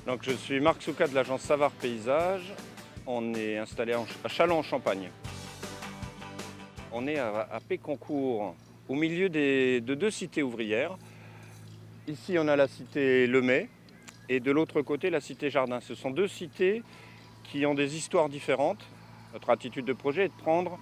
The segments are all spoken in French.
Donc, je suis Marc Souka de l'agence Savard Paysage. On est installé à Châlons-en-Champagne. On est à Péconcourt, au milieu de deux cités ouvrières. Ici, on a la cité Lemay et de l'autre côté, la cité Jardin. Ce sont deux cités qui ont des histoires différentes. Notre attitude de projet est de prendre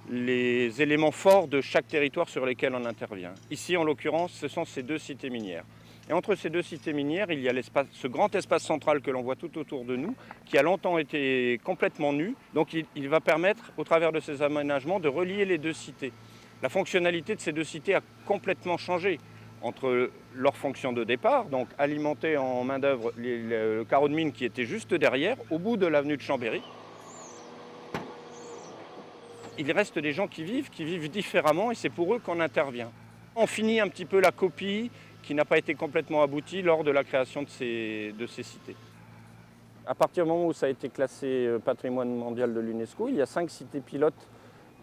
les éléments forts de chaque territoire sur lesquels on intervient. Ici, en l'occurrence, ce sont ces deux cités minières. Et entre ces deux cités minières, il y a ce grand espace central que l'on voit tout autour de nous, qui a longtemps été complètement nu. Donc il va permettre, au travers de ces aménagements, de relier les deux cités. La fonctionnalité de ces deux cités a complètement changé entre leur fonction de départ, donc alimenter en main-d'œuvre le carreau de mine qui était juste derrière, au bout de l'avenue de Chambéry. Il reste des gens qui vivent différemment et c'est pour eux qu'on intervient. On finit un petit peu la copie qui n'a pas été complètement aboutie lors de la création de ces cités. À partir du moment où ça a été classé patrimoine mondial de l'UNESCO, il y a 5 cités pilotes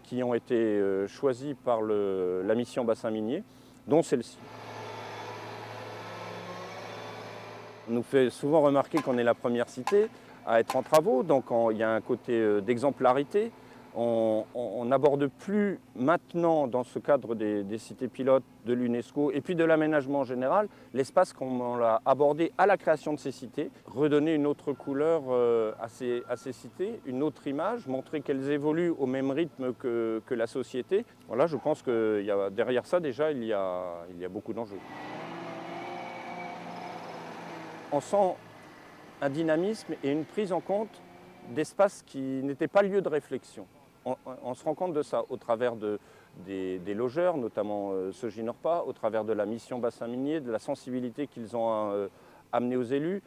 qui ont été choisies par la mission bassin minier, dont celle-ci. On nous fait souvent remarquer qu'on est la première cité à être en travaux, donc il y a un côté d'exemplarité. On n'aborde plus maintenant, dans ce cadre des cités pilotes de l'UNESCO et puis de l'aménagement en général, l'espace qu'on a abordé à la création de ces cités, redonner une autre couleur à ces cités, une autre image, montrer qu'elles évoluent au même rythme que la société. Voilà, je pense que derrière ça, déjà, il y a beaucoup d'enjeux. On sent un dynamisme et une prise en compte d'espaces qui n'étaient pas lieu de réflexion. On se rend compte de ça au travers des logeurs, notamment Soginorpa, au travers de la mission bassin minier, de la sensibilité qu'ils ont amenée aux élus,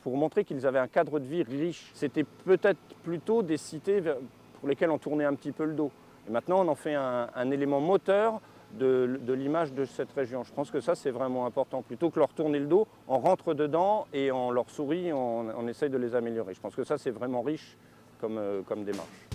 pour montrer qu'ils avaient un cadre de vie riche. C'était peut-être plutôt des cités pour lesquelles on tournait un petit peu le dos. Et maintenant, on en fait un élément moteur de l'image de cette région. Je pense que ça, c'est vraiment important. Plutôt que leur tourner le dos, on rentre dedans et on leur sourit, on essaye de les améliorer. Je pense que ça, c'est vraiment riche comme démarche.